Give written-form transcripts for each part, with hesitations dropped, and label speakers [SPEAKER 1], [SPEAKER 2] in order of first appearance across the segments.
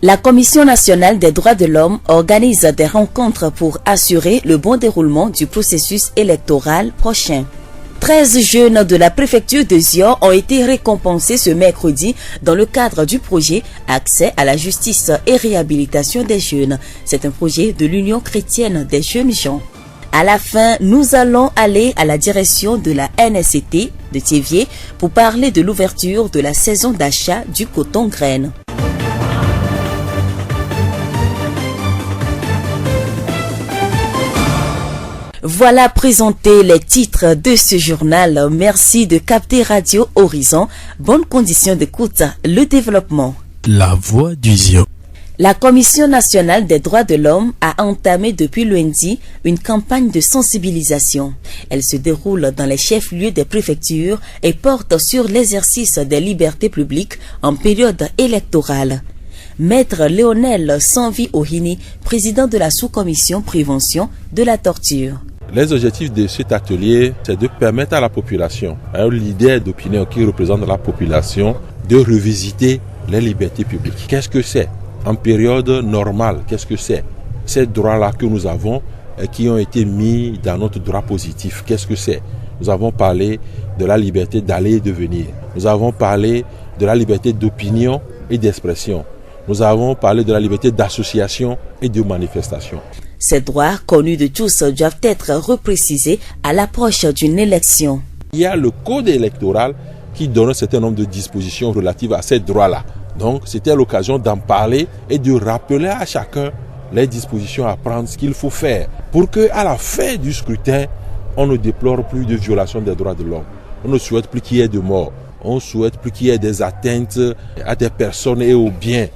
[SPEAKER 1] La Commission nationale des droits de l'homme organise des rencontres pour assurer le bon déroulement du processus électoral prochain. 13 jeunes de la préfecture de Zior ont été récompensés ce mercredi dans le cadre du projet Accès à la justice et réhabilitation des jeunes. C'est un projet de l'Union chrétienne des jeunes gens. À la fin, nous allons aller à la direction de la NSCT de Thiévier pour parler de l'ouverture de la saison d'achat du coton graine. Voilà présenté les titres de ce journal. Merci de capter Radio Horizon. Bonne condition d'écoute. Le développement.
[SPEAKER 2] La voix du Zion.
[SPEAKER 1] La Commission nationale des droits de l'homme a entamé depuis lundi une campagne de sensibilisation. Elle se déroule dans les chefs-lieux des préfectures et porte sur l'exercice des libertés publiques en période électorale. Maître Léonel Sanvi-Ohini, président de la sous-commission prévention de la torture.
[SPEAKER 3] Les objectifs de cet atelier, c'est de permettre à la population, à un leader d'opinion qui représente la population, de revisiter les libertés publiques. Qu'est-ce que c'est? En période normale, qu'est-ce que c'est? Ces droits-là que nous avons qui ont été mis dans notre droit positif, qu'est-ce que c'est? Nous avons parlé de la liberté d'aller et de venir. Nous avons parlé de la liberté d'opinion et d'expression. Nous avons parlé de la liberté d'association et de manifestation.
[SPEAKER 1] Ces droits connus de tous doivent être reprécisés à l'approche d'une élection.
[SPEAKER 3] Il y a le code électoral qui donne un certain nombre de dispositions relatives à ces droits-là. Donc, c'était l'occasion d'en parler et de rappeler à chacun les dispositions à prendre, ce qu'il faut faire pour qu'à la fin du scrutin, on ne déplore plus de violations des droits de l'homme. On ne souhaite plus qu'il y ait de morts. On ne souhaite plus qu'il y ait des atteintes à des personnes et aux biens.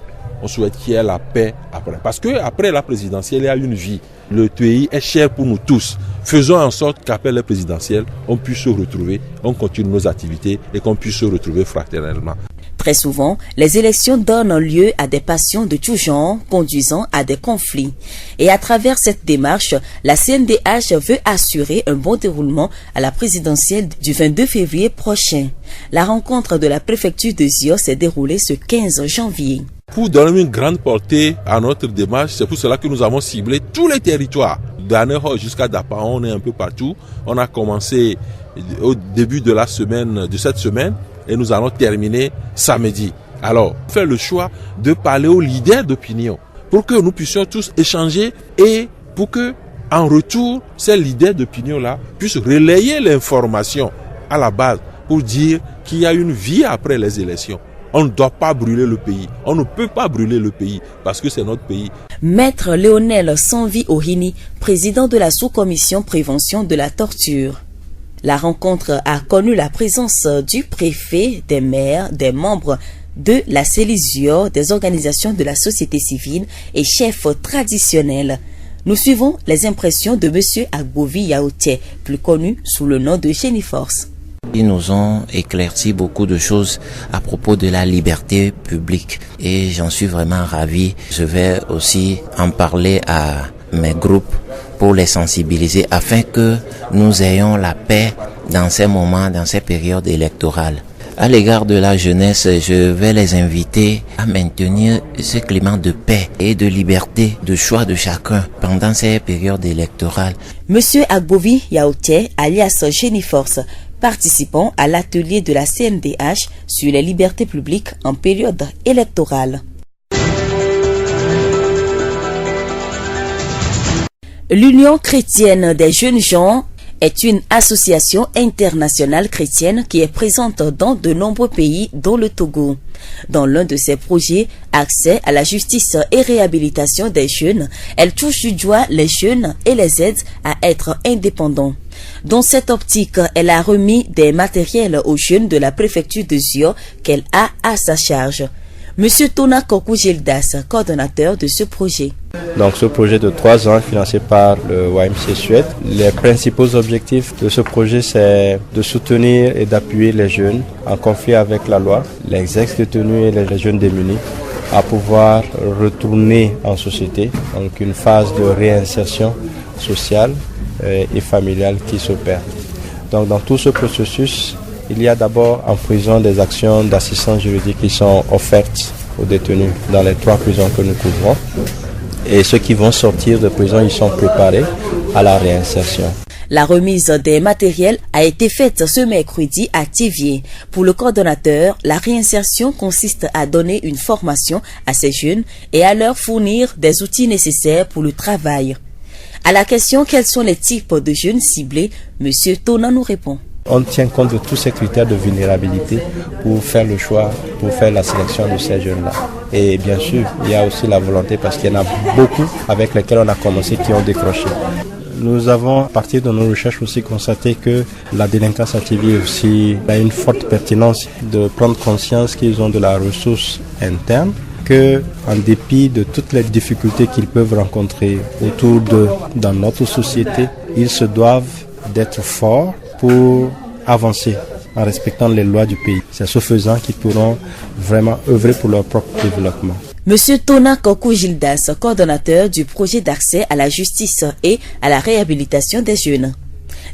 [SPEAKER 3] On souhaite qu'il y ait la paix après. Parce qu'après la présidentielle, il y a une vie. Le pays est cher pour nous tous. Faisons en sorte qu'après la présidentielle, on puisse se retrouver, on continue nos activités et qu'on puisse se retrouver fraternellement.
[SPEAKER 1] Très souvent, les élections donnent lieu à des passions de tout genre, conduisant à des conflits. Et à travers cette démarche, la CNDH veut assurer un bon déroulement à la présidentielle du 22 février prochain. La rencontre de la préfecture de Zior s'est déroulée ce 15 janvier.
[SPEAKER 3] Pour donner une grande portée à notre démarche, c'est pour cela que nous avons ciblé tous les territoires. D'Aneho jusqu'à Dapaon, on est un peu partout. On a commencé au début de cette semaine et nous allons terminer samedi. Alors, faire le choix de parler aux leaders d'opinion pour que nous puissions tous échanger et pour que, en retour, ces leaders d'opinion-là puissent relayer l'information à la base pour dire qu'il y a une vie après les élections. On ne doit pas brûler le pays. On ne peut pas brûler le pays parce que c'est notre pays.
[SPEAKER 1] Maître Léonel Sanvi-Ohini, président de la sous-commission prévention de la torture. La rencontre a connu la présence du préfet, des maires, des membres de la Célisio, des organisations de la société civile et chefs traditionnels. Nous suivons les impressions de M. Agbovi Yaoté, plus connu sous le nom de Géniforce.
[SPEAKER 4] Ils nous ont éclairci beaucoup de choses à propos de la liberté publique et j'en suis vraiment ravi. Je vais aussi en parler à mes groupes pour les sensibiliser afin que nous ayons la paix dans ces moments, dans ces périodes électorales. À l'égard de la jeunesse, je vais les inviter à maintenir ce climat de paix et de liberté, de choix de chacun pendant ces périodes électorales.
[SPEAKER 1] Monsieur Agbovi Yaoté, alias Géniforce, participant à l'atelier de la CNDH sur les libertés publiques en période électorale. L'Union chrétienne des jeunes gens est une association internationale chrétienne qui est présente dans de nombreux pays, dont le Togo. Dans l'un de ses projets, Accès à la justice et réhabilitation des jeunes, elle touche du doigt les jeunes et les aide à être indépendants. Dans cette optique, elle a remis des matériels aux jeunes de la préfecture de Zior qu'elle a à sa charge. Monsieur Tona Kokou Gildas, coordonnateur de ce projet.
[SPEAKER 5] Donc ce projet de 3 ans financé par le YMCA Suède. Les principaux objectifs de ce projet, c'est de soutenir et d'appuyer les jeunes en conflit avec la loi, les ex-détenus et les jeunes démunis, à pouvoir retourner en société, donc une phase de réinsertion sociale et familiale qui s'opère. Donc dans tout ce processus, il y a d'abord en prison des actions d'assistance juridique qui sont offertes aux détenus dans les 3 prisons que nous couvrons. Et ceux qui vont sortir de prison, ils sont préparés à la réinsertion.
[SPEAKER 1] La remise des matériels a été faite ce mercredi à Thiviers. Pour le coordonnateur, la réinsertion consiste à donner une formation à ces jeunes et à leur fournir des outils nécessaires pour le travail. À la question quels sont les types de jeunes ciblés, M. Tona nous répond.
[SPEAKER 5] On tient compte de tous ces critères de vulnérabilité pour faire le choix, pour faire la sélection de ces jeunes-là. Et bien sûr, il y a aussi la volonté parce qu'il y en a beaucoup avec lesquels on a commencé qui ont décroché. Nous avons, à partir de nos recherches, aussi constaté que la délinquance à Thiviers aussi a une forte pertinence de prendre conscience qu'ils ont de la ressource interne, que, en dépit de toutes les difficultés qu'ils peuvent rencontrer autour d'eux dans notre société, ils se doivent d'être forts pour avancer en respectant les lois du pays. C'est ce faisant qu'ils pourront vraiment œuvrer pour leur propre développement.
[SPEAKER 1] Monsieur Tona Kokou Gildas, coordonnateur du projet d'accès à la justice et à la réhabilitation des jeunes.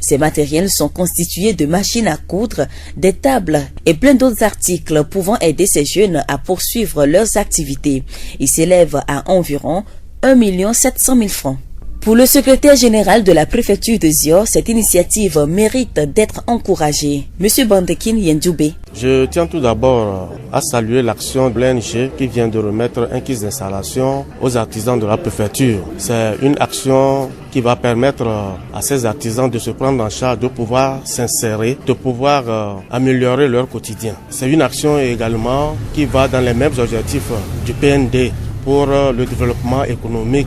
[SPEAKER 1] Ces matériels sont constitués de machines à coudre, des tables et plein d'autres articles pouvant aider ces jeunes à poursuivre leurs activités. Ils s'élèvent à environ 1 700 000 francs. Pour le secrétaire général de la préfecture de Zior, cette initiative mérite d'être encouragée. Monsieur Bandekin Yendjoubé.
[SPEAKER 6] Je tiens tout d'abord à saluer l'action de l'ONG qui vient de remettre un kit d'installation aux artisans de la préfecture. C'est une action qui va permettre à ces artisans de se prendre en charge, de pouvoir s'insérer, de pouvoir améliorer leur quotidien. C'est une action également qui va dans les mêmes objectifs du PND pour le développement économique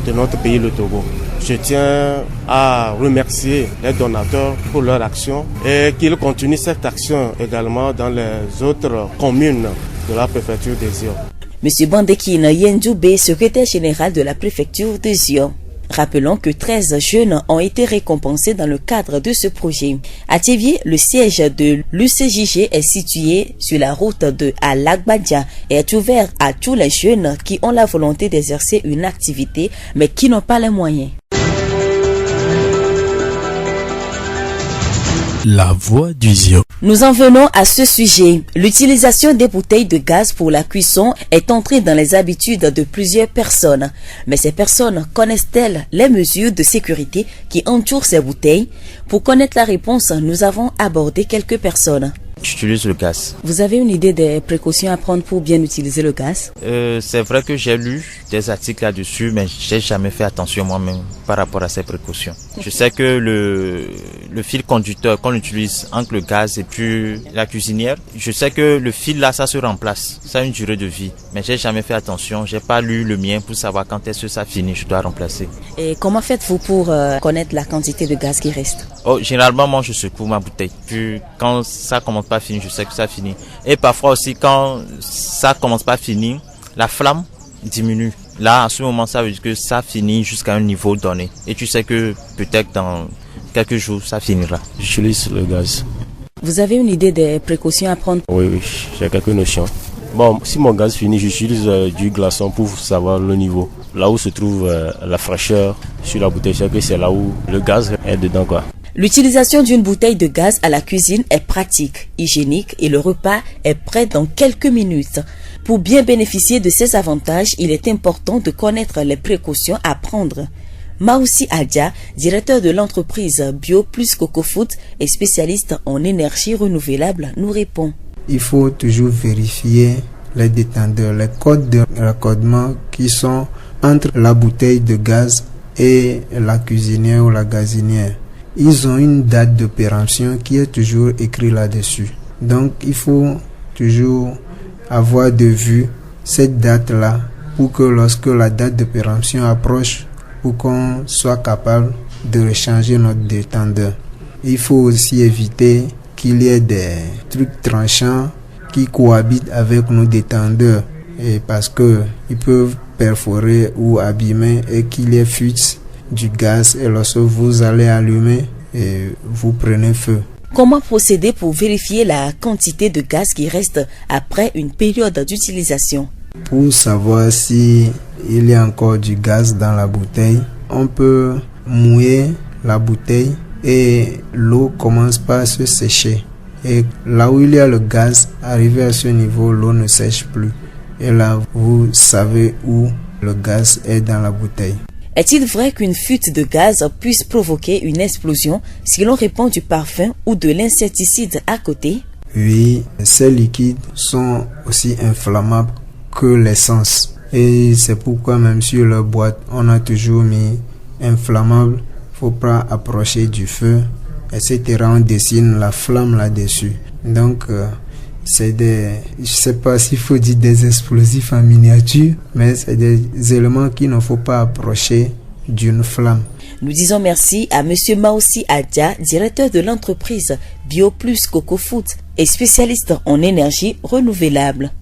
[SPEAKER 6] de notre pays, le Togo. Je tiens à remercier les donateurs pour leur action et qu'ils continuent cette action également dans les autres communes de la préfecture de Zion.
[SPEAKER 1] Monsieur Bandekin Yendjoubé, secrétaire général de la préfecture de Zion. Rappelons que 13 jeunes ont été récompensés dans le cadre de ce projet. À Thiviers, le siège de l'UCJG est situé sur la route de Alagbadia et est ouvert à tous les jeunes qui ont la volonté d'exercer une activité mais qui n'ont pas les moyens.
[SPEAKER 2] La voix du Zion.
[SPEAKER 1] Nous en venons à ce sujet. L'utilisation des bouteilles de gaz pour la cuisson est entrée dans les habitudes de plusieurs personnes. Mais ces personnes connaissent-elles les mesures de sécurité qui entourent ces bouteilles? Pour connaître la réponse, nous avons abordé quelques personnes.
[SPEAKER 7] J'utilise le gaz.
[SPEAKER 1] Vous avez une idée des précautions à prendre pour bien utiliser le gaz?
[SPEAKER 7] C'est vrai que j'ai lu des articles là-dessus, mais j'ai jamais fait attention moi-même par rapport à ces précautions. Je sais que le fil conducteur qu'on utilise entre le gaz et puis la cuisinière, je sais que le fil là, ça se remplace. Ça a une durée de vie. Mais j'ai jamais fait attention. J'ai pas lu le mien pour savoir quand est-ce que ça finit, je dois remplacer.
[SPEAKER 1] Et comment faites-vous pour connaître la quantité de gaz qui reste?
[SPEAKER 7] Généralement, moi, je secoue ma bouteille. Puis quand ça commence pas à finir, je sais que ça finit. Et parfois aussi, quand ça commence pas à finir, la flamme diminue. Là, à ce moment, ça veut dire que ça finit jusqu'à un niveau donné. Et tu sais que peut-être dans quelques jours, ça finira.
[SPEAKER 8] J'utilise le gaz.
[SPEAKER 1] Vous avez une idée des précautions à prendre?
[SPEAKER 8] Oui, j'ai quelques notions. Bon, si mon gaz finit, j'utilise du glaçon pour savoir le niveau. Là où se trouve la fraîcheur sur la bouteille, c'est que c'est là où le gaz est dedans, quoi.
[SPEAKER 1] L'utilisation d'une bouteille de gaz à la cuisine est pratique, hygiénique et le repas est prêt dans quelques minutes. Pour bien bénéficier de ces avantages, il est important de connaître les précautions à prendre. Maoussi Adia, directeur de l'entreprise Bio Plus Coco Food et spécialiste en énergie renouvelable, nous répond.
[SPEAKER 9] Il faut toujours vérifier les détendeurs, les codes de raccordement qui sont entre la bouteille de gaz et la cuisinière ou la gazinière. Ils ont une date de péremption qui est toujours écrite là-dessus. Donc, il faut toujours avoir de vue cette date-là pour que lorsque la date de péremption approche, pour qu'on soit capable de rechanger notre détendeur. Il faut aussi éviter qu'il y ait des trucs tranchants qui cohabitent avec nos détendeurs et parce que ils peuvent perforer ou abîmer et qu'il y ait fuite du gaz et lorsque vous allez allumer et vous prenez feu.
[SPEAKER 1] Comment procéder pour vérifier la quantité de gaz qui reste après une période d'utilisation?
[SPEAKER 9] Pour savoir si il y a encore du gaz dans la bouteille, on peut mouiller la bouteille et l'eau commence pas à se sécher. Et là où il y a le gaz, arrivé à ce niveau, l'eau ne sèche plus. Et là, vous savez où le gaz est dans la bouteille.
[SPEAKER 1] Est-il vrai qu'une fuite de gaz puisse provoquer une explosion si l'on répand du parfum ou de l'insecticide à côté?
[SPEAKER 9] Oui, ces liquides sont aussi inflammables que l'essence. Et c'est pourquoi même sur leur boîte, on a toujours mis inflammable. Faut pas approcher du feu, etc. On dessine la flamme là-dessus. Donc, c'est je sais pas s'il faut dire des explosifs en miniature, mais c'est des éléments qu'il ne faut pas approcher d'une flamme.
[SPEAKER 1] Nous disons merci à Monsieur Maossi Adia, directeur de l'entreprise BioPlus Coco Food et spécialiste en énergie renouvelable.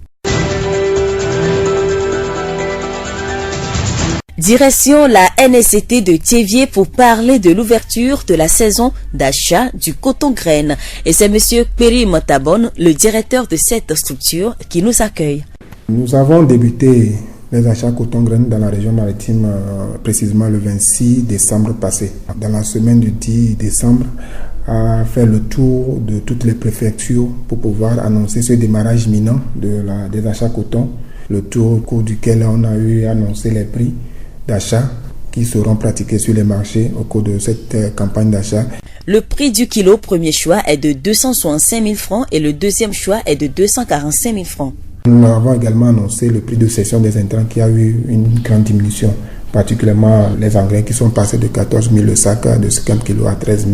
[SPEAKER 1] Direction la NSCT de Thiévié pour parler de l'ouverture de la saison d'achat du coton-graine. Et c'est Monsieur Péry Motabon, le directeur de cette structure, qui nous accueille.
[SPEAKER 10] Nous avons débuté les achats coton-graine dans la région maritime précisément le 26 décembre passé. Dans la semaine du 10 décembre, à faire le tour de toutes les préfectures pour pouvoir annoncer ce démarrage imminent des achats coton. Le tour au cours duquel on a eu annoncé les prix d'achat qui seront pratiqués sur les marchés au cours de cette campagne d'achat.
[SPEAKER 1] Le prix du kilo premier choix est de 265 000 francs et le deuxième choix est de 245 000 francs.
[SPEAKER 10] Nous avons également annoncé le prix de cession des intrants qui a eu une grande diminution, particulièrement les engrais qui sont passés de 14 000 le sac de 50 kg à 13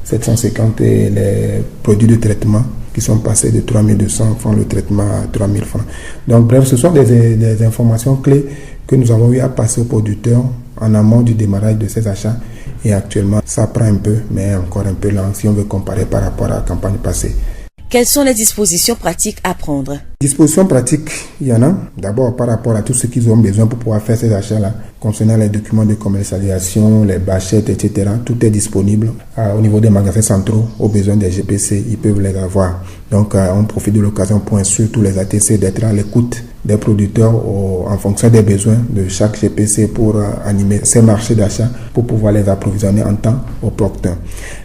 [SPEAKER 10] 750 et les produits de traitement qui sont passés de 3 200 francs le traitement à 3 000 francs. Donc bref, ce sont des informations clés que nous avons eu à passer aux producteurs en amont du démarrage de ces achats. Et actuellement, ça prend un peu, mais encore un peu lent si on veut comparer par rapport à la campagne passée.
[SPEAKER 1] Quelles sont les dispositions pratiques à prendre?
[SPEAKER 10] Dispositions pratiques, il y en a. D'abord, par rapport à tout ce qu'ils ont besoin pour pouvoir faire ces achats-là, concernant les documents de commercialisation, les bâchettes, etc. Tout est disponible au niveau des magasins centraux. Aux besoins des GPC, ils peuvent les avoir. Donc, on profite de l'occasion pour instruire tous les ATC d'être à l'écoute des producteurs en fonction des besoins de chaque GPC pour animer ces marchés d'achat pour pouvoir les approvisionner en temps opportun.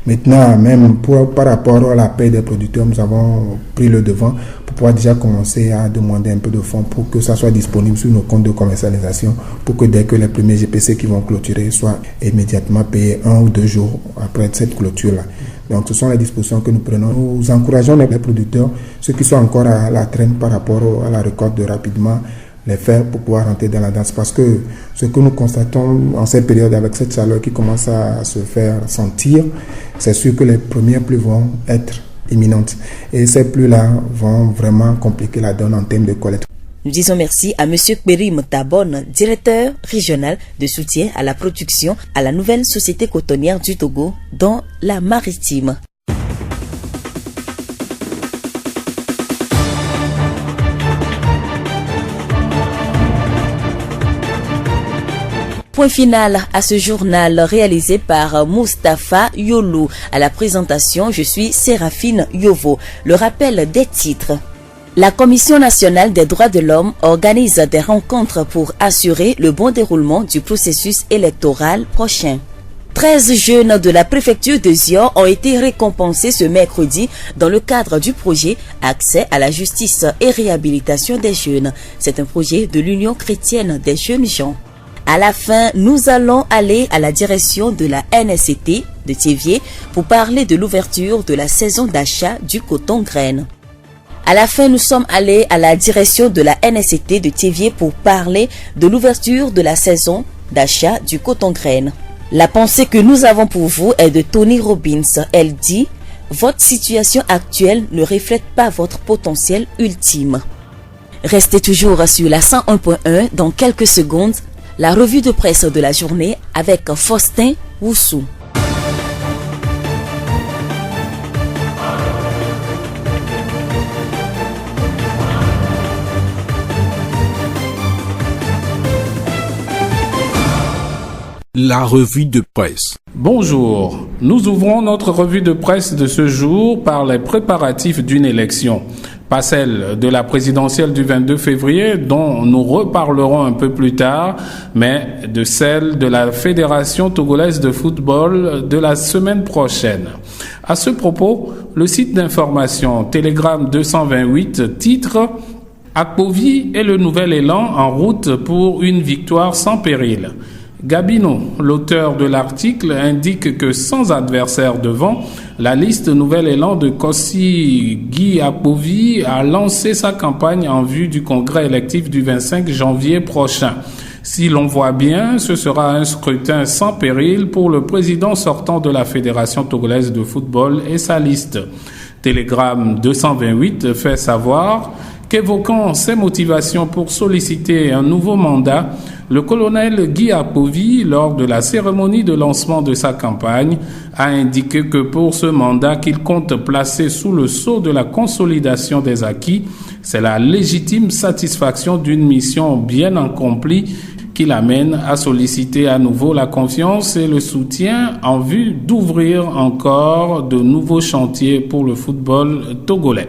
[SPEAKER 10] Maintenant, même par rapport à la paie des producteurs, nous avons pris le devant pour pouvoir déjà commencer à demander un peu de fonds pour que ça soit disponible sur nos comptes de commercialisation pour que dès que les premiers GPC qui vont clôturer soient immédiatement payés 1 ou 2 jours après cette clôture-là. Donc ce sont les dispositions que nous prenons. Nous encourageons les producteurs, ceux qui sont encore à la traîne par rapport à la récolte, de rapidement les faire pour pouvoir rentrer dans la danse. Parce que ce que nous constatons en cette période avec cette chaleur qui commence à se faire sentir, c'est sûr que les premières pluies vont être imminentes. Et ces pluies-là vont vraiment compliquer la donne en termes de collecte.
[SPEAKER 1] Nous disons merci à M. Péry Motabon, directeur régional de soutien à la production à la nouvelle société cotonnière du Togo dans la maritime. Point final à ce journal réalisé par Mustapha Yolo. À la présentation, je suis Séraphine Yovo. Le rappel des titres. La Commission nationale des droits de l'homme organise des rencontres pour assurer le bon déroulement du processus électoral prochain. 13 jeunes de la préfecture de Zior ont été récompensés ce mercredi dans le cadre du projet Accès à la justice et réhabilitation des jeunes. C'est un projet de l'Union chrétienne des jeunes gens. À la fin, nous allons aller à la direction de la NSCT de Thiévié pour parler de l'ouverture de la saison d'achat du coton-graine. À la fin, nous sommes allés à la direction de la NSCT de Thiévié pour parler de l'ouverture de la saison d'achat du coton-graine. La pensée que nous avons pour vous est de Tony Robbins. Elle dit « Votre situation actuelle ne reflète pas votre potentiel ultime ». Restez toujours sur la 101.1 dans quelques secondes. La revue de presse de la journée avec Faustin Woussou.
[SPEAKER 2] La revue de presse.
[SPEAKER 11] Bonjour, nous ouvrons notre revue de presse de ce jour par les préparatifs d'une élection. Pas celle de la présidentielle du 22 février, dont nous reparlerons un peu plus tard, mais de celle de la Fédération togolaise de football de la semaine prochaine. À ce propos, le site d'information Telegram 228 titre « Akpovi et le Nouvel Élan en route pour une victoire sans péril. Gabino, l'auteur de l'article, indique que sans adversaire devant, la liste Nouvel Élan de Kossi Guy Akpovi a lancé sa campagne en vue du congrès électif du 25 janvier prochain. Si l'on voit bien, ce sera un scrutin sans péril pour le président sortant de la Fédération togolaise de football et sa liste. Télégramme 228 fait savoir qu'évoquant ses motivations pour solliciter un nouveau mandat, le colonel Guy Akpovi, lors de la cérémonie de lancement de sa campagne, a indiqué que pour ce mandat qu'il compte placer sous le sceau de la consolidation des acquis, c'est la légitime satisfaction d'une mission bien accomplie qui l'amène à solliciter à nouveau la confiance et le soutien en vue d'ouvrir encore de nouveaux chantiers pour le football togolais.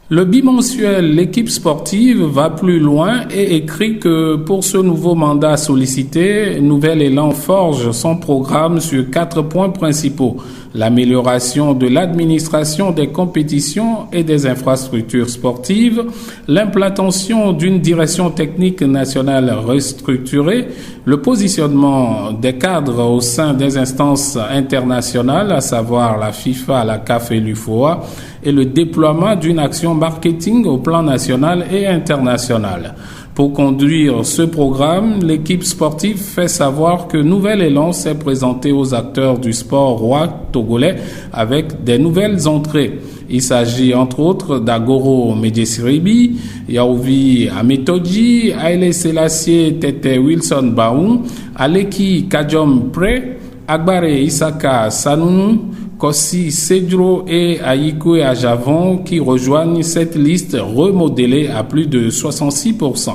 [SPEAKER 11] Le bimensuel L'équipe sportive va plus loin et écrit que pour ce nouveau mandat sollicité, Nouvel Élan forge son programme sur 4 points principaux. L'amélioration de l'administration des compétitions et des infrastructures sportives, l'implantation d'une direction technique nationale restructurée, le positionnement des cadres au sein des instances internationales, à savoir la FIFA, la CAF et l'UFOA, et le déploiement d'une action marketing au plan national et international. Pour conduire ce programme, l'équipe sportive fait savoir que Nouvel Élan s'est présenté aux acteurs du sport roi togolais avec des nouvelles entrées. Il s'agit entre autres d'Agoro Medjesiribi, Yaouvi Ametodji, Haile Selassie Tete Wilson Baoum, Aleki Kajom Pre, Agbare Isaka Sanunu, Kossi Sedro et Aïkou Ajavon qui rejoignent cette liste remodelée à plus de 66%.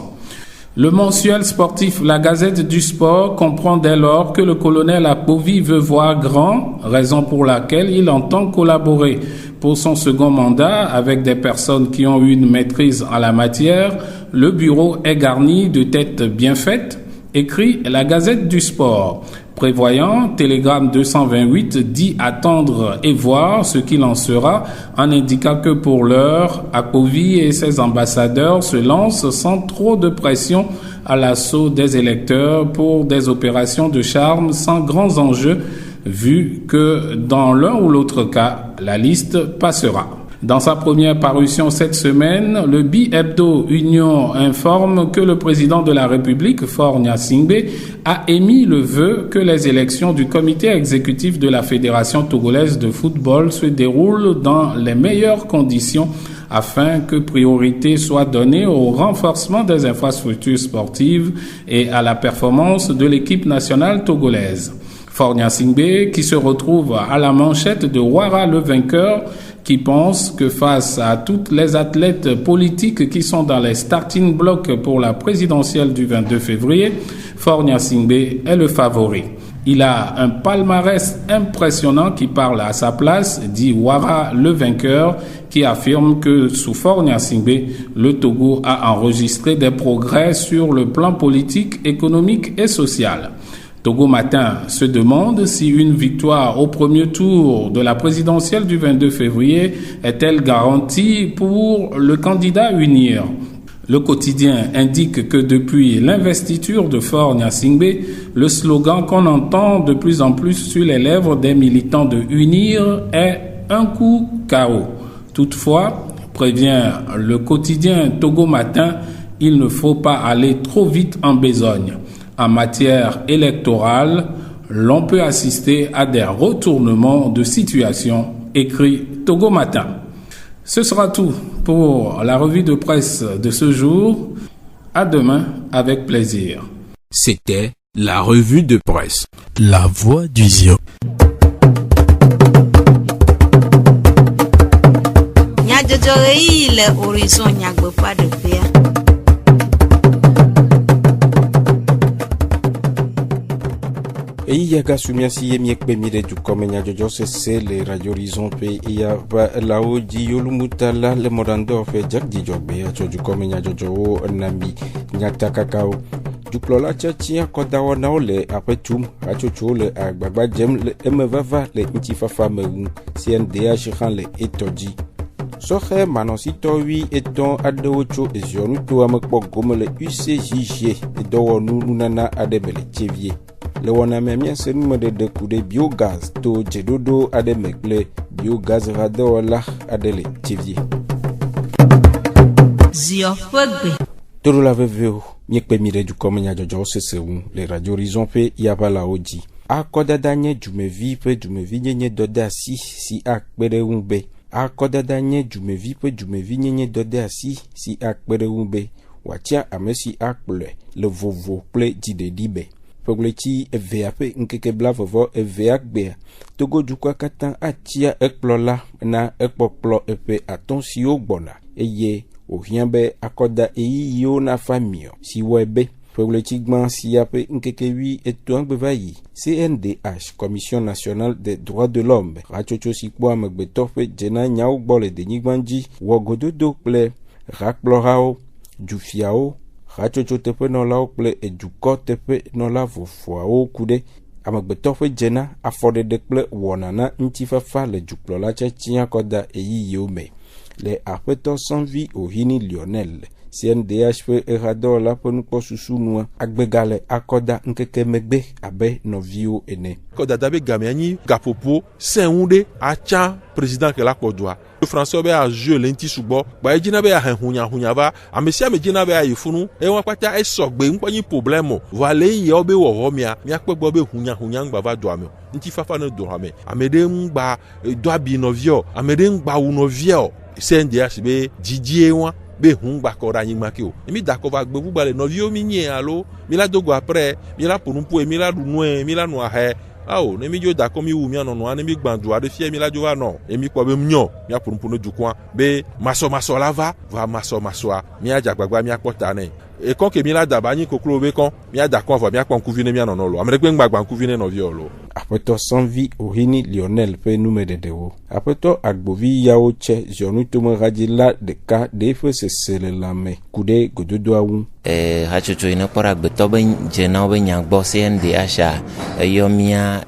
[SPEAKER 11] Le mensuel sportif La Gazette du Sport comprend dès lors que le colonel Akpovi veut voir grand, raison pour laquelle il entend collaborer pour son second mandat avec des personnes qui ont une maîtrise en la matière. Le bureau est garni de têtes bien faites, écrit La Gazette du Sport. Prévoyant, Télégramme 228 dit attendre et voir ce qu'il en sera, en indiquant que pour l'heure, Akpovi et ses ambassadeurs se lancent sans trop de pression à l'assaut des électeurs pour des opérations de charme sans grands enjeux, vu que dans l'un ou l'autre cas, la liste passera. Dans sa première parution cette semaine, le Bi-Hebdo Union informe que le président de la République, Faure Gnassingbé, a émis le vœu que les élections du comité exécutif de la Fédération togolaise de football se déroulent dans les meilleures conditions afin que priorité soit donnée au renforcement des infrastructures sportives et à la performance de l'équipe nationale togolaise. Faure Gnassingbé, qui se retrouve à la manchette de Ouara le vainqueur, qui pense que face à toutes les athlètes politiques qui sont dans les starting blocks pour la présidentielle du 22 février, Faure Gnassingbé est le favori. Il a un palmarès impressionnant qui parle à sa place, dit Ouara le vainqueur, qui affirme que sous Faure Gnassingbé, le Togo a enregistré des progrès sur le plan politique, économique et social. Togo Matin se demande si une victoire au premier tour de la présidentielle du 22 février est-elle garantie pour le candidat UNIR. Le quotidien indique que depuis l'investiture de Faure Gnassingbé, le slogan qu'on entend de plus en plus sur les lèvres des militants de UNIR est « un coup KO ». Toutefois, prévient le quotidien Togo Matin, il ne faut pas aller trop vite en besogne. En matière électorale, l'on peut assister à des retournements de situation, écrit Togo Matin. Ce sera tout pour la revue de presse de ce jour. À demain avec plaisir.
[SPEAKER 2] C'était la revue de presse. La voix du Zion.
[SPEAKER 12] Iya ga sumiasi ye miek be mire du komenya jojo se le radio horizon pe iya ba lao ji yolumuta la le morando fe jak di jogbe ya joju komenya jojo nami nyata kakao duklola chachi akoda wona ole apetum achocho le agbagba jem le emevava le ntifafa mewu CNDH khan le etoji Soxe manositowi eton adewocho ezionu amekpo gome le UCJG edowonu nunana ademele chevie. Le waname miase numede de kude biogaz to jedodo ademekle biogaz radola adele chevie.
[SPEAKER 13] Zio Fugbe.
[SPEAKER 12] Toro la veveo, miekpe mire du komenya jojo sesewu, le radio horizon pe yabala oji. Akoda danye jumevi pe jumevi nyenye dode asi si akpere unbe. Akoda danye jumevi pe jumevi nyenye dode asi si akpere unbe. Watia amesi akple le vovo ple jidedibe. Poglechi eveape nkeke bla vovo eveakbe. Togo dukwa katan atia ekplola na ekpokplo epe atonsi ogbona. Eye ohianbe akoda eyi yo na famio si webe. Pogletigman si ape nkeke etuang bevayi. CNDH, Commission nationale des droits de l'homme. Rachocho sikwa megbetofe jena nyao bole de nigbanji. Wogododo ple rakplorao, jufiao. Rachocho tepe no lao ple eduko tepe no la vofuao kude. Amegbetofe jena afode de ple wonana ntifafa le juklola chachia koda eyi yome. Le apeto sans vie au hini Lionel. CNDH fe erador la penuko susunua agbegale akoda nkeke megbe abe novio ene.
[SPEAKER 3] Koda dabe gamiani gapopo senunde acha président ke la kodwa. Le français be a jeu lenti subo ba ejina be a hunya va amesia mejina be a yifunu e won pata e sogbe npanyi problème vale ye obe wo ho mia akpegbo be hunya ngba va do ame nti fafa no do ame amede ngba do abi novio amede ngba wu novio CNDH be didie won be hungba kora nyima ki o emi dakova gbebu bale novio mi nye alo mi la dogo après mi la ponumpo mi la dunwe mi la no ahe awo ne mi jo dako mi wu mi anono ani mi gbandu ade fie mi la jo wa no emi ko be mnyo mi aponumpo no dukwan be maso la va maso a mi ajagbagba mi akota ne e kon ke mi la daba yin koklo be kon mi adako ava mi akon kuvine mi anono lo amregbe ngbagba kuvine novio lo.
[SPEAKER 12] Apeto sans vie ohini Lionel pe numede dewo. Apeto agbovi yao che jonu tomo radila de ka defe se selelame kude gododo awu.
[SPEAKER 4] Hachocho ina pora gbetobe jena obe nyagbo CNDH yo mia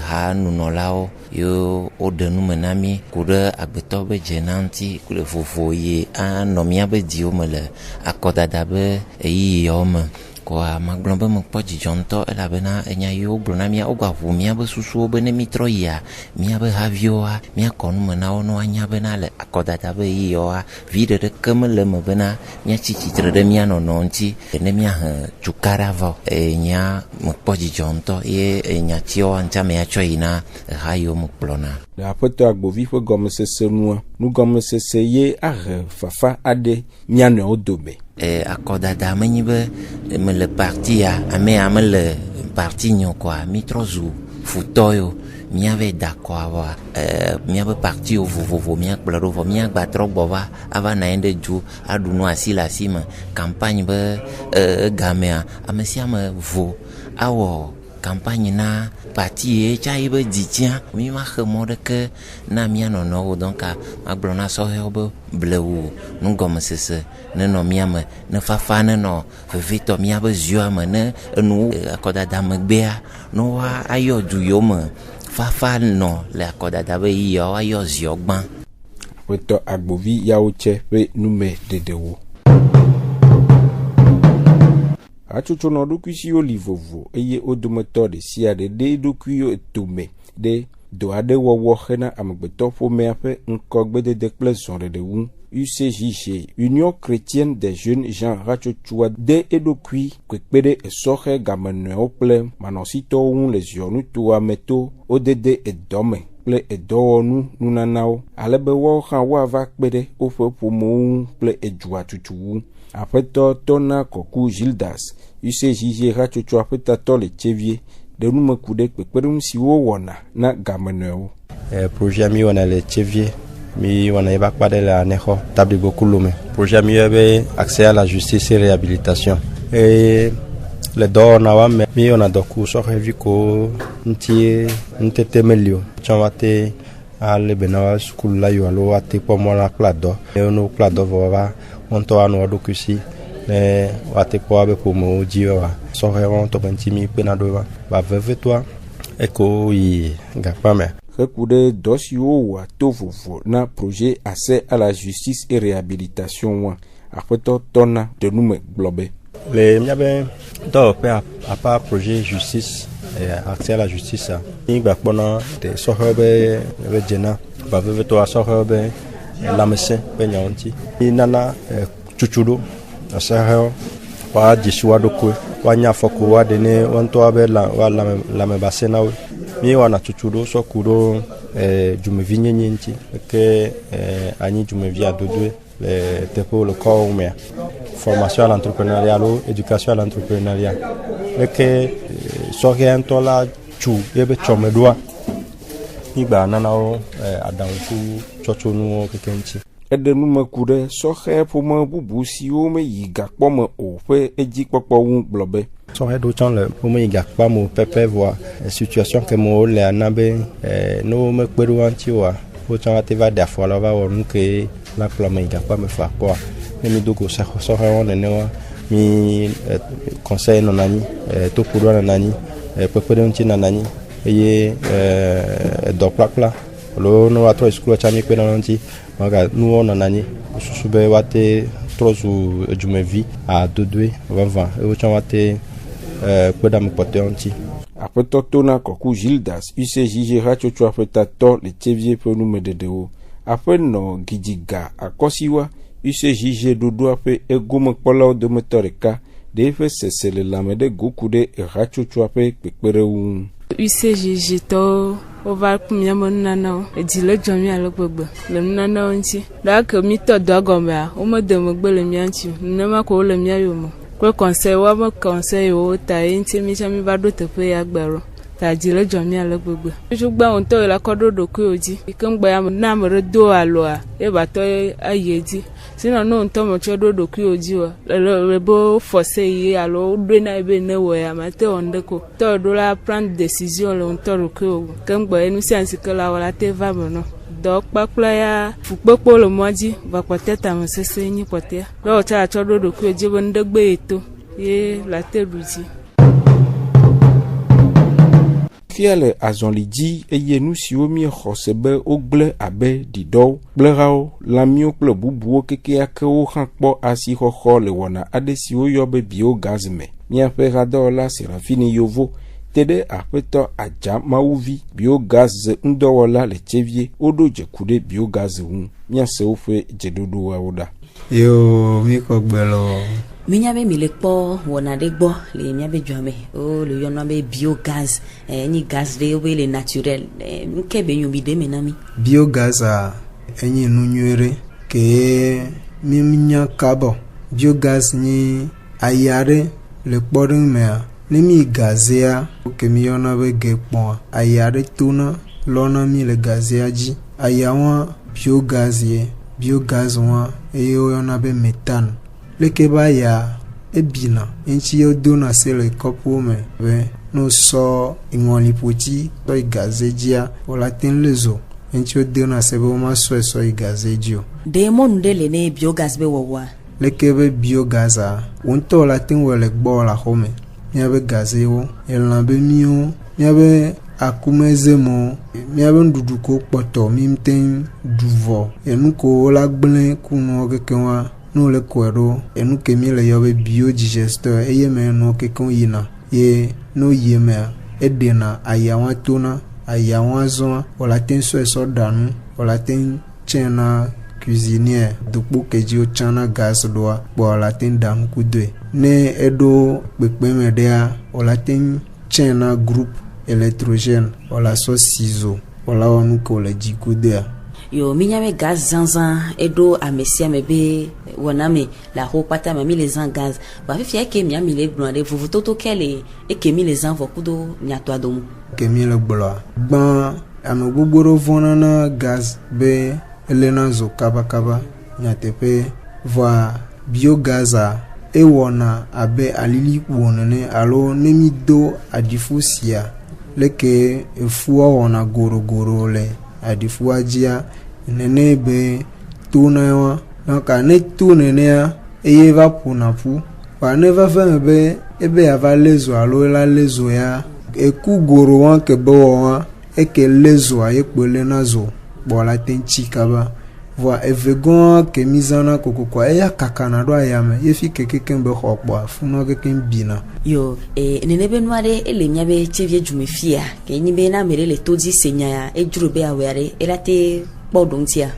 [SPEAKER 4] ha nunolao yo odenu menami kude agbetobe jenanti kude fofoye anomia be diomele akodada be yi yome kwa maglombe mkpo jijonto elabena enya yo blona mia ogwavu mia be susu be ne mitroya mia be havioa mia konu mena ono anya bena le akodata be yoa vide de kemele mebena mia chichitre de mia no nonti ne mia chukaravo enya mkpo jijonto ye enya tio anta mia choina hayo mklona
[SPEAKER 12] la poto agbovi fo gomesese nua nu gomesese ye are fafa ade mia no odobe
[SPEAKER 4] akodada menyibe me le parti ame le parti nyokwa mitrozu futoyo miave dakwa miave parti vovovo mia plaro mia gbatro bova ava naende ju adunu asila sima campagne be gamea amesia me vo awo campagne na parti chaibe ditia mi ma khemode ke na mia no donc aglona so hebe blewu nu gomesese ne no mia me ne fafa ne no vito mia be zua me ne nu akodada megbea no wa ayo du yo me fafa no le akodada be yo ayo ziogban
[SPEAKER 12] weto agbovi yaoche pe nume dedewo. Achocho no dokuisi olivovo eye odometo de sia de dokuyo etome de do ade wowo hena amegbeto fo meape nkogbe de déclaration de wu UCJG Union chrétienne des jeunes gens rachochua de edokui kwekpede esohe gamene ople manosito wu les jonu to ameto odede edome ple edonu nunanao alebe wo han wa va kpede ofo pomo ple ejua tutu. Apeto tona koku Gildas UCJG rachocho apeta tole chevie de nume kude kpekperum si wo wona na gameneo
[SPEAKER 5] projet mi wona le chevie mi wona eba kwade la neho table gokulume projet mi ebe accès à la justice et réhabilitation et le do na wa mi wona doku so reviko ntete melio chamate ale benawa school la yo alo ate pomo la plado e no plado va onto anu dokusi ne wate po abe pomo jiwa so reon to bantimi penado ba veve toi eko i gapame
[SPEAKER 12] Rekoude dosio wa tovovo na projet accès à la justice et réhabilitation wa. Après tona de nous globé.
[SPEAKER 5] Les miabe do pe à part projet justice et accès à la justice. Ni ba pona de sohobe rejena ba veve to sohobe la messe pe nyanti. Ni nana chuchudo asahel wa jiswa doko wa nyafoko wa dene wonto abe la me basena we. Mi wana chuchudo so kudo jumevi nyenyenti ke ani jumevi adodwe le tepo le corps mais formation à l'entrepreneuriat, éducation à l'entrepreneuriat. Que s'oriente là, tu yebe chomedwa. Iba nanao adanfu chochonu kekenchi.
[SPEAKER 12] Edenu mekude sohe poma bubu si o me yiga poma o fe eji popo un blobe.
[SPEAKER 5] Sohe do chan le poma yiga pamo pepe voa situation que mo le anabe no me kweru anti wa. O chan ateva da fola va wonu ke la plama yiga pa me fa kwa. Mi dogo sohe on newa mi conseil nonani to pudwa nonani pepe nti nonani eye do plakla lo no atro school chami pe nonanti maga nu on nani susube wate trozu jumevi a dodwe vanvan e o chan wate pe da me pote anti
[SPEAKER 12] après totona koku Gildas UCJG rachocho afeta to le tevie pe nu mededeo après no gijiga akosiwa UCJG dodo ape egome kpolo de motorika de fe sesele lamede gokude rachocho ape pekpere un
[SPEAKER 13] UCJG to over kumya monana edile jomi alogbegbe le nana onti da ke mi to dogombe a o mo de mo gbe le mi anti nema ko le mi ayo mo ko conseil wa mo conseil o ta enti mi chami ba do te pe agbero ta dile jomi alogbegbe jugba on to la kododo ko oji ikengba ya na mo do alo a e ba to ayedi sino no nto mo chododo ku oji wa le bo forcer yi alo do na ebe ne wo ya mate ondeko to do la prendre décision le nto ro ku kengba enu sense que la wala te va mono do pakla ya fukpopo lo moji va poteta mo sese nyi potea lo cha chododo ku oji bo ndegbe eto ye la te ruji
[SPEAKER 12] fiele azonlidi eye nu si omi khosebe ogle abe dido glerao lamio kple bubuo keke ake o hankpo asi xoxo le wona ade si o yobe biogaz me miaƒe radola Serafini Yovo tede aƒetɔ adja mawuvi biogaz ŋdɔwɔla le tsevie woɖo dzekuɖe biogaz ŋu miase woƒe dzeɖoɖoawo ɖa.
[SPEAKER 9] Yo mi ko gbelo
[SPEAKER 1] Minyabe mi le kpo wona de gbo le miabe djome o le yona be biogaz ni gaz de o be le naturel nke be nyobi de menami
[SPEAKER 9] biogaz a enyi nunyere ke mi nya carbon biogaz ni ayare le kpodun me ni mi gazea ke mi yona be gepon ayare tuna lona mi le gazea ji ayawa biogaz ye biogaz wa e yona be méthane leke ba ya ebina enchi yo dona se le kopo me be no so ingoli poti to igazejia ola tin lezo enchi yo dona se bo ma so igazejio
[SPEAKER 1] de mon de le ne biogaz be wowa
[SPEAKER 9] leke be biogaz a wonto la tin wele gbo la home nya be gazewo elan be miu nya be akumezemo nya be nduduko poto mimten duvo enuko la gble kuno kekenwa no le kwero enu kemi le yobe biodigesteur eye me no kekon yina ye no yeme edena ayawa tona ayawa zo wala ten so danu wala ten chena cuisinier dokpo keji o chana gas doa wala ten danu kudwe ne edo pepe medea wala ten chena groupe électrogène wala so ciseau wala wonu ko le jikudea
[SPEAKER 1] yo minyame gaz zanzan edo amesia mebe woname la ho pata mami les en gaz ba fia ke miami le blonde vous toto kele e ke mi les en vokudo nyato adomu
[SPEAKER 9] ke mi le blo gban ame gbogboro vonana gaz be elena zo kaba nyatepe voa biogaz a e wona abe alili wonane alo nemi do adifusia leke efuwa wona goro le adifuajia nene be tunawa naka ne tunenea eye va punapu pa ne va fe be ebe ava lezo alo la lezo ya eku goro wan ke bo wa et que les oies et pour les nazo bon la tenchi kaba voit evegon que misana koko kwa ya kakana do ayame yefi keken be hokwa funo keken bina
[SPEAKER 1] yo nene benware elenya be chevie jumefia ke nyibe na mere le tozi senya e jurube awere elate bodontia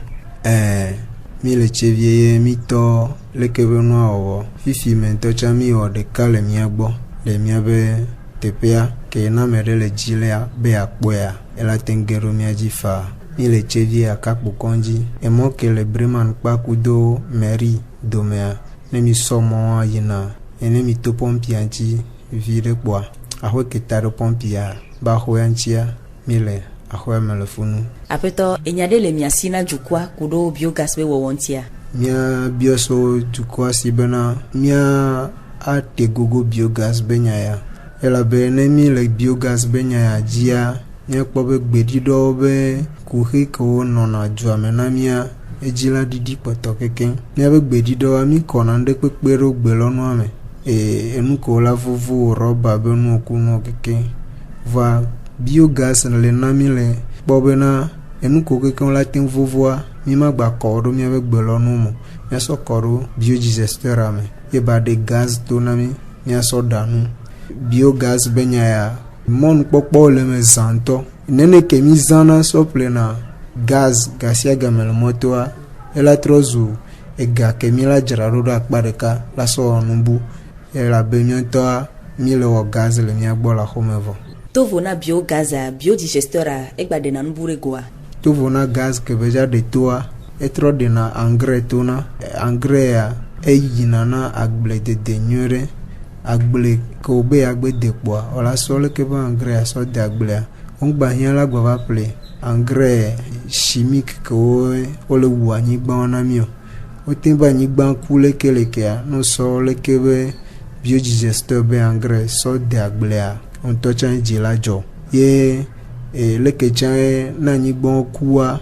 [SPEAKER 9] mi le chevie mi to le kebenwa owo fifi mento chami o de kale mi agbo le mi abe tepea ke na mere le jilea be akpoya elatengero mi ajifa mi le chevie akakpo konji emo ke le breman kpakudo meri domea ne mi somo yina ene mi to pompianchi vire kwa ahwe ketaro pompia ba hoyanchia mi le ahwe melefunu
[SPEAKER 1] apeto enyade le miasina jukwa kudo biogas be wontia
[SPEAKER 9] mia bioso jukwa sibena mia ate gogo biogas benyaya ela be ne mi le biogas benyaya jia nye kpobe gbedido be kuhi ko nona juamena mia ejila didi poto keken mia be gbedido ami kona nde pepero gbelonu ame enu ko la vuvu roba be nu okuno keken va biogas le nami le kpobe na enu ko keken la tin vuvua mi magba kodo mia be gbelonu mo mia so kodo biodigester ame ye ba de gaz to nami mia so danu biogas benyaya mon popo le me zanto nene ke mi zana sople na gaz gasia gamel motoa ela trozu ega ke mi la jararo da akpareka la so numbu ela be mi toa mi le o gaz le mi agbo la homevo
[SPEAKER 1] tovo na biogaz biodigestora egba de na nbure goa
[SPEAKER 9] tovo na gaz ke beja de toa etro de na engrais tona engrais e yina na agble de denyore agble ko be agbe depoa ola sole ke ba engrais so de agble on gba yan la gba ple engrais chimique ko o le wu anyi gba na mi o tin ba anyi gba kule kele ke no so le ke be biodigesteur be engrais so de agble on to chan ji la jo ye le ke chan na anyi gba kuwa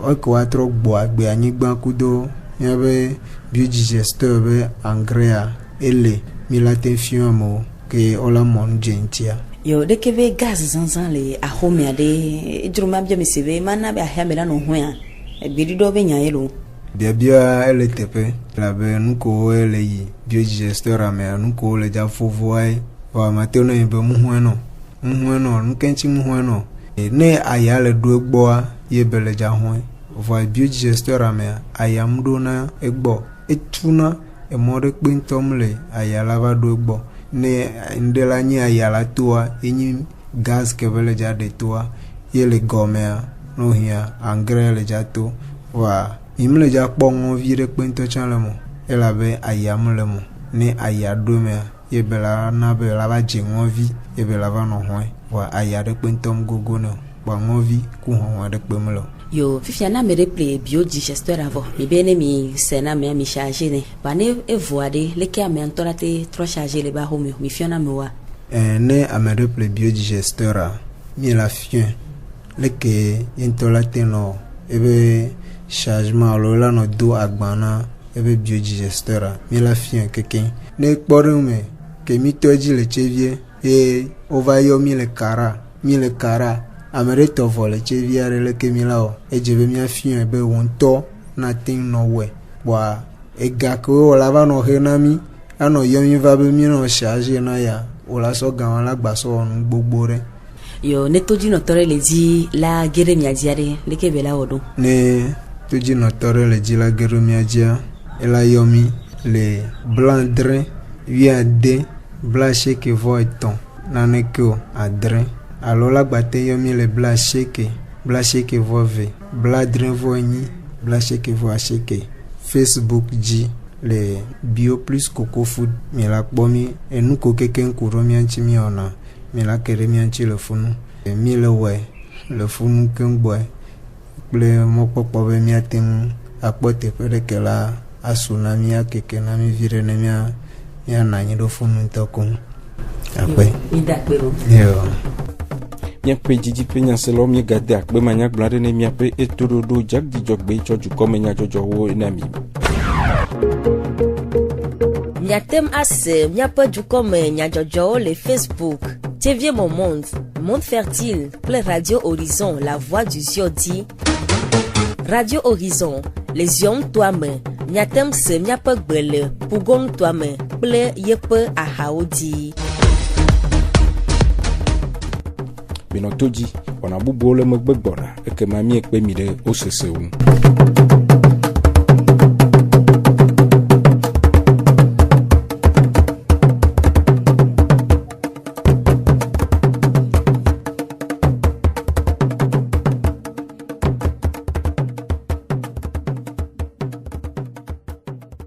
[SPEAKER 9] o ko atro gbo agbe anyi gba kudo ya be biodigesteur be engrais ele milate fiamo ke ola mon gentia
[SPEAKER 1] yo de keve gaz zanzan le ahomia de juruma bia misebe mana be ahamela no hoya ebidido be nyayelo
[SPEAKER 9] bia ele tepe la be nuko ele yi biodigester ame nuko le ja fovoai wa mateno be muhueno nkenchi muhueno ne aya le do egbo ye bele ja hoe wa biodigester ame aya mdona egbo etuna emore kpintomle ayala va do egbo ne ndela nyi ayala toa enyi gaz kebele ja de toa yele gomea no hia engrais le ja to wa imle ja kpongo vire kpinto chanlemo elabe ayamle mo ne ayadome ye bela na bela ba jengovi ye bela va no hoe wa ayade kpintom gogo no bangovi ku ho de kpemlo
[SPEAKER 1] yo fifiana me reple biodigesteur avant mi bene mi sena me mi charger ne bane evoade le ke ame antorate trop charger le ba homo mi fiona me wa
[SPEAKER 9] ne ame reple biodigesteur mi la fien le ke intolate no ebe chargement lo la no do agbana ebe biodigesteur mi la fien keken ne kporume ke mi toji le chevie e ovayo mi le kara amere to vole cheviare le kemilao ejebe mi afien be wonto na tin no we wa ega ko la va no henami ano yomi va be mi no charge na ya ola so gan la gba so on gbogbo re
[SPEAKER 1] yo ne toji no tore le di la gere mi ajiare le ke bela odo
[SPEAKER 9] ne toji no tore le di la gere mi ajia ela yomi le blandre viade blache que voiton na ne ko adre alors la batte yomi le blache que vove bladre voini blache que vo acheke Facebook ji le bio plus coco food mi la bomi enu ko keken kuro mi anchi mi ona mi la kere mi anchi le funu mi le we le funu ken boy ple mo popo be mi atem apote pere ke la asuna mi akeke na mi vire ne mi ananyi do funu tokun akwe
[SPEAKER 1] mi da pero
[SPEAKER 9] yo
[SPEAKER 12] miape jiji pe nyaselo mi gade akpe manya gblade ne miape etododo jak di jogbe choju komenya jojowo nami
[SPEAKER 14] miatem ase miape du komenya jojowo le Facebook Tevie mon monde
[SPEAKER 1] monde fertile, ple Radio Horizon, la voix du Ziodi. Radio Horizon, les yom toi-même, nyatem se nyapa gbele, pugong toi-même, ple yepe ahaodi.
[SPEAKER 12] Binotoji, on a boubou le mekbegbora, et que mamie ekpe mide au sese ou.